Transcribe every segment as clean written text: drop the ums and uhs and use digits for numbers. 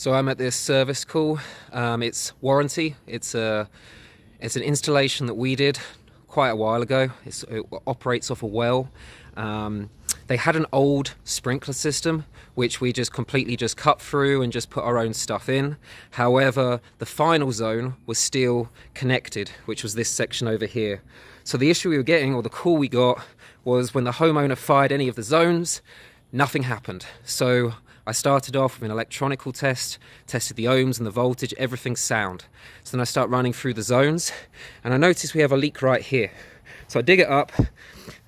So I'm at this service call. It's warranty. It's an installation that we did quite a while ago. It operates off a well. They had an old sprinkler system which we just completely cut through and just put our own stuff in. However, the final zone was still connected, which was this section over here. So the issue we were getting, or the call we got, was when the homeowner fired any of the zones, nothing happened. So I started off with an electronical test, tested the ohms and the voltage, everything's sound. So then I start running through the zones, and I notice we have a leak right here. So I dig it up,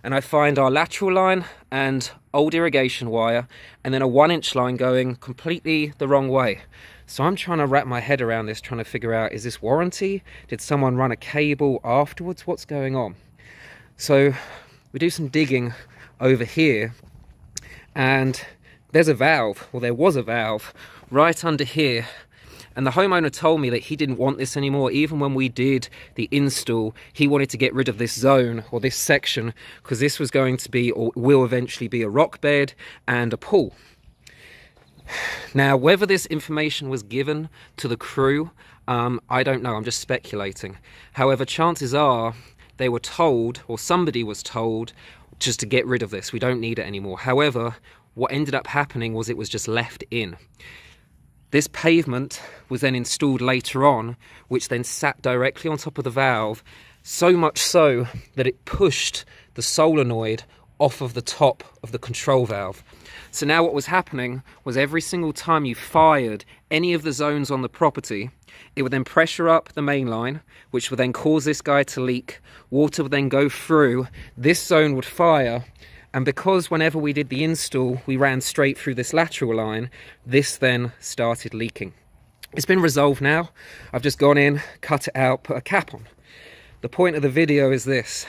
and I find our lateral line and old irrigation wire, and then a 1-inch line going completely the wrong way. So I'm trying to wrap my head around this, trying to figure out, is this warranty? Did someone run a cable afterwards? What's going on? So we do some digging over here, and there's a valve, or there was a valve, right under here. And the homeowner told me that he didn't want this anymore. Even when we did the install, he wanted to get rid of this zone, or this section, because this was going to be, or will eventually be, a rock bed and a pool. Now, whether this information was given to the crew, I don't know, I'm just speculating. However, chances are they were told, or somebody was told, just to get rid of this. We don't need it anymore. However, what ended up happening was it was just left in. This pavement was then installed later on, which then sat directly on top of the valve, so much so that it pushed the solenoid off of the top of the control valve. So now what was happening was every single time you fired any of the zones on the property, it would then pressure up the main line, which would then cause this guy to leak. Water would then go through, this zone would fire, and because whenever we did the install, we ran straight through this lateral line, this then started leaking. It's been resolved now. I've just gone in, cut it out, put a cap on. The point of the video is this.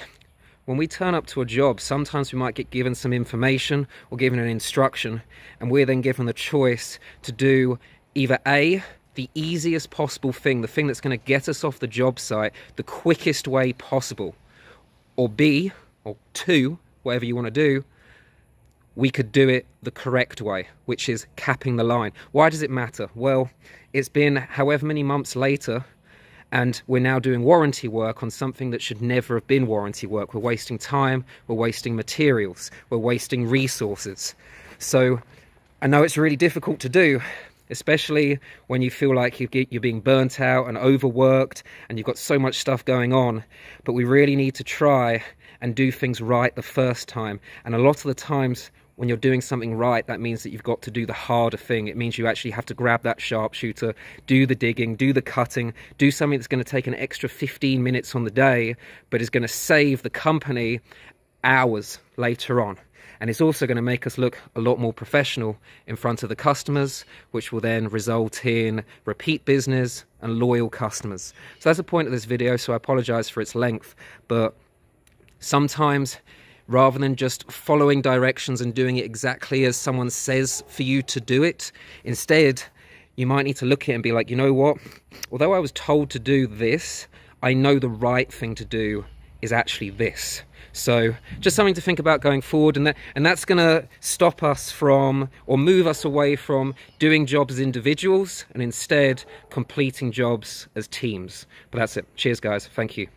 When we turn up to a job, sometimes we might get given some information or given an instruction, and we're then given the choice to do either A, the easiest possible thing, the thing that's going to get us off the job site the quickest way possible, or B, or 2, whatever you want to do, we could do it the correct way, which is capping the line. Why does it matter? Well, it's been however many months later, and we're now doing warranty work on something that should never have been warranty work. We're wasting time, we're wasting materials, we're wasting resources. So I know it's really difficult to do, especially when you feel like you're being burnt out and overworked and you've got so much stuff going on, but we really need to try and do things right the first time. And a lot of the times when you're doing something right, that means that you've got to do the harder thing. It means you actually have to grab that sharpshooter, do the digging, do the cutting, do something that's going to take an extra 15 minutes on the day, but is going to save the company hours later on. And it's also going to make us look a lot more professional in front of the customers, which will then result in repeat business and loyal customers. So that's the point of this video, so I apologize for its length, but sometimes, rather than just following directions and doing it exactly as someone says for you to do it, instead, you might need to look at it and be like, you know what? Although I was told to do this, I know the right thing to do is actually this. So just something to think about going forward, and that's going to stop us from, or move us away from, doing jobs as individuals and instead completing jobs as teams. But that's it. Cheers, guys. Thank you.